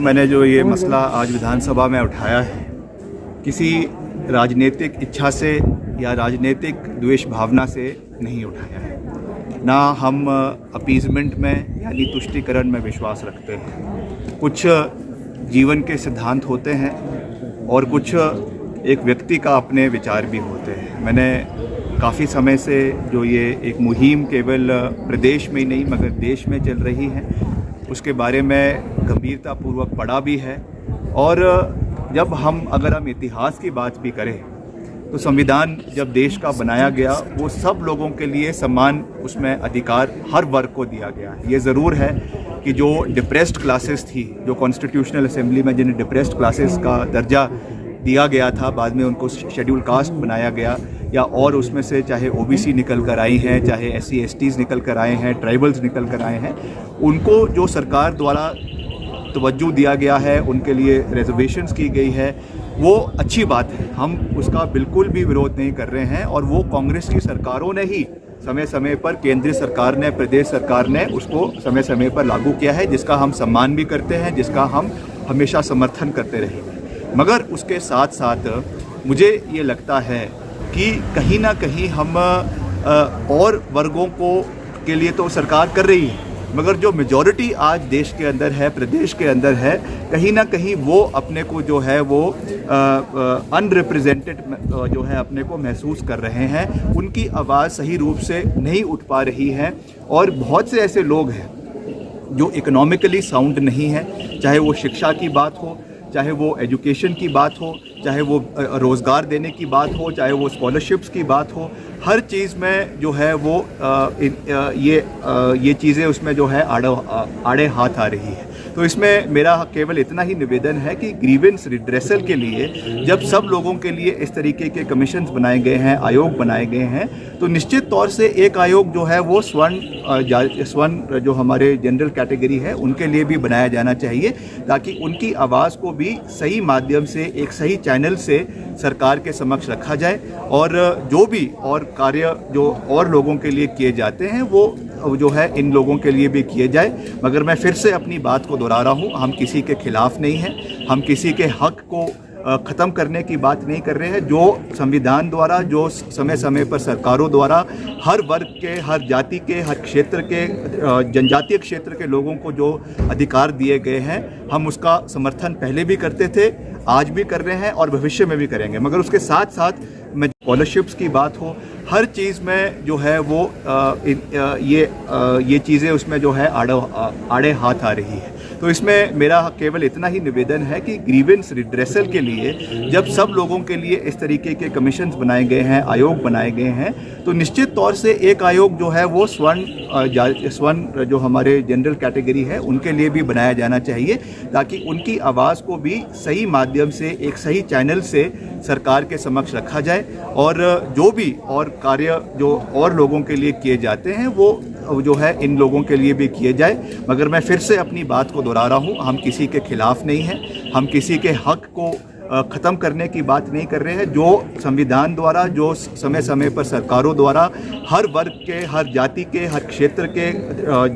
मैंने जो ये मसला आज विधानसभा में उठाया है, किसी राजनीतिक इच्छा से या राजनीतिक द्वेष भावना से नहीं उठाया है। ना हम अपीज़मेंट में यानी तुष्टीकरण में विश्वास रखते हैं। कुछ जीवन के सिद्धांत होते हैं और कुछ एक व्यक्ति का अपने विचार भी होते हैं। मैंने काफ़ी समय से जो ये एक मुहिम केवल प्रदेश में ही नहीं मगर देश में चल रही है, उसके बारे में गंभीरतापूर्वक पढ़ा भी है। और जब अगर हम इतिहास की बात भी करें तो संविधान जब देश का बनाया गया वो सब लोगों के लिए समान उसमें अधिकार हर वर्ग को दिया गया है। ये ज़रूर है कि जो डिप्रेस्ड क्लासेस थी, जो कॉन्स्टिट्यूशनल असेंबली में जिन्हें डिप्रेस्ड क्लासेस का दर्जा दिया गया था, बाद में उनको शेड्यूल कास्ट बनाया गया, या और उसमें से चाहे ओबीसी निकल कर आई हैं, चाहे SC STs निकल कर आए हैं, ट्राइबल्स निकल कर आए हैं, उनको जो सरकार द्वारा तवज्जो दिया गया है, उनके लिए रिजर्वेशंस की गई है, वो अच्छी बात है। हम उसका बिल्कुल भी विरोध नहीं कर रहे हैं। और वो कांग्रेस की सरकारों ने ही समय समय पर, केंद्रीय सरकार ने, प्रदेश सरकार ने उसको समय समय पर लागू किया है, जिसका हम सम्मान भी करते हैं, जिसका हम हमेशा समर्थन करते रहेंगे। मगर उसके साथ साथ मुझे ये लगता है कि कहीं ना कहीं हम और वर्गों के लिए तो सरकार कर रही है, मगर जो मेजॉरिटी आज देश के अंदर है, प्रदेश के अंदर है, कहीं ना कहीं वो अपने को जो है वो अनरिप्रेजेंटेड जो है अपने को महसूस कर रहे हैं। उनकी आवाज़ सही रूप से नहीं उठ पा रही है। और बहुत से ऐसे लोग हैं जो इकोनॉमिकली साउंड नहीं है, चाहे वो शिक्षा की बात हो, चाहे वो एजुकेशन की बात हो, चाहे वो रोज़गार देने की बात हो, चाहे वो स्कॉलरशिप्स की बात हो, हर चीज़ में जो है वो ये चीज़ें उसमें जो है आड़े हाथ आ रही है। तो इसमें मेरा केवल इतना ही निवेदन है कि ग्रीवेंस रिड्रेसल के लिए जब सब लोगों के लिए इस तरीके के कमीशंस बनाए गए हैं, आयोग बनाए गए हैं, तो निश्चित तौर से एक आयोग जो है वो स्वर्ण जो हमारे जनरल कैटेगरी है उनके लिए भी बनाया जाना चाहिए, ताकि उनकी आवाज़ को भी सही माध्यम से, एक सही चैनल से सरकार के समक्ष रखा जाए। और जो भी और कार्य जो और लोगों के लिए किए जाते हैं वो जो है इन लोगों के लिए भी किए जाए। मगर मैं फिर से अपनी बात को दोहरा रहा हूँ, हम किसी के खिलाफ नहीं हैं, हम किसी के हक को ख़त्म करने की बात नहीं कर रहे हैं। जो संविधान द्वारा, जो समय समय पर सरकारों द्वारा हर वर्ग के, हर जाति के, हर क्षेत्र के, जनजातीय क्षेत्र के लोगों को जो अधिकार दिए गए हैं, हम उसका समर्थन पहले भी करते थे, आज भी कर रहे हैं और भविष्य में भी करेंगे। मगर उसके साथ साथ में स्कॉलरशिप्स की बात हो, हर चीज़ में जो है वो ये चीज़ें उसमें जो है आड़े हाथ आ रही है। तो इसमें मेरा केवल इतना ही निवेदन है कि ग्रीवेंस रिड्रेसल के लिए जब सब लोगों के लिए इस तरीके के कमीशंस बनाए गए हैं, आयोग बनाए गए हैं, तो निश्चित तौर से एक आयोग जो है वो स्वर्ण जो हमारे जनरल कैटेगरी है उनके लिए भी बनाया जाना चाहिए, ताकि उनकी आवाज़ को भी सही माध्यम से, एक सही चैनल से सरकार के समक्ष रखा जाए। और जो भी और कार्य जो और लोगों के लिए किए जाते हैं वो जो है इन लोगों के लिए भी किए जाए। मगर मैं फिर से अपनी बात को दोहरा रहा हूँ, हम किसी के खिलाफ नहीं हैं, हम किसी के हक को ख़त्म करने की बात नहीं कर रहे हैं। जो संविधान द्वारा, जो समय समय पर सरकारों द्वारा हर वर्ग के, हर जाति के, हर क्षेत्र के,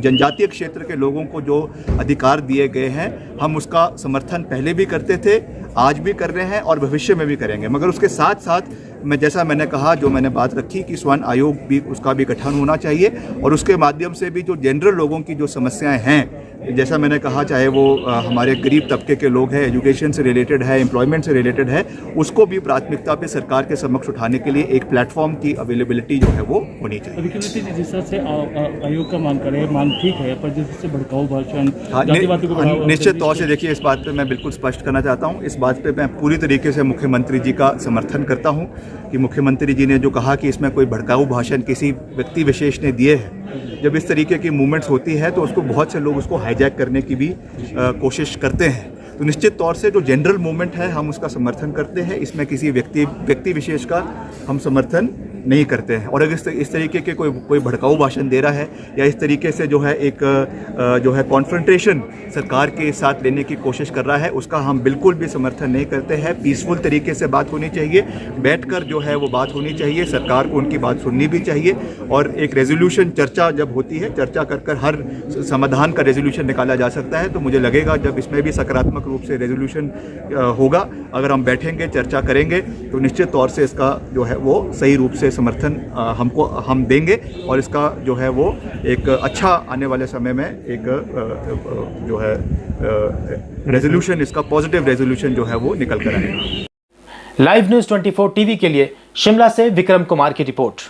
जनजातीय क्षेत्र के लोगों को जो अधिकार दिए गए हैं, हम उसका समर्थन पहले भी करते थे, आज भी कर रहे हैं और भविष्य में भी करेंगे। मगर उसके साथ साथ जैसा मैंने कहा, जो मैंने बात रखी कि स्वर्ण आयोग भी, उसका भी गठन होना चाहिए और उसके माध्यम से भी जो जनरल लोगों की जो समस्याएं हैं, जैसा मैंने कहा, चाहे वो हमारे गरीब तबके के लोग हैं, एजुकेशन से रिलेटेड है, एम्प्लॉयमेंट से रिलेटेड है, उसको भी प्राथमिकता पे सरकार के समक्ष उठाने के लिए एक प्लेटफॉर्म की अवेलेबिलिटी जो है वो होनी चाहिए। जिस हिसाब से आयोग का मांग करे, मांग ठीक है, पर जिस हिसाब से भड़काऊ भाषण, निश्चित तौर से देखिए, इस बात पे मैं बिल्कुल स्पष्ट करना चाहता हूँ। इस बात पे मैं पूरी तरीके से मुख्यमंत्री जी का समर्थन करता हूँ कि मुख्यमंत्री जी ने जो कहा कि इसमें कोई भड़काऊ भाषण किसी व्यक्ति विशेष ने दिए हैं, जब इस तरीके की मूवमेंट्स होती है तो उसको बहुत से लोग उसको हाईजैक करने की भी कोशिश करते हैं। तो निश्चित तौर से जो जनरल मूवमेंट है हम उसका समर्थन करते हैं, इसमें किसी व्यक्ति विशेष का हम समर्थन नहीं करते हैं। और अगर इस तरीके के कोई भड़काऊ भाषण दे रहा है या इस तरीके से जो है एक जो है कॉन्फ्रंटेशन सरकार के साथ लेने की कोशिश कर रहा है, उसका हम बिल्कुल भी समर्थन नहीं करते हैं। पीसफुल तरीके से बात होनी चाहिए, बैठकर जो है वो बात होनी चाहिए, सरकार को उनकी बात सुननी भी चाहिए और एक रेजोल्यूशन चर्चा जब होती है, चर्चा कर हर समाधान का रेजोल्यूशन निकाला जा सकता है। तो मुझे लगेगा जब इसमें भी सकारात्मक रूप से रेजोल्यूशन होगा, अगर हम बैठेंगे चर्चा करेंगे तो निश्चित तौर से इसका जो है वो सही रूप से समर्थन हम देंगे और इसका जो है वो एक अच्छा आने वाले समय में एक जो है रेजोल्यूशन, इसका पॉजिटिव रेजोल्यूशन जो है वो निकल कर आएगा। लाइव न्यूज 24 टीवी के लिए शिमला से विक्रम कुमार की रिपोर्ट।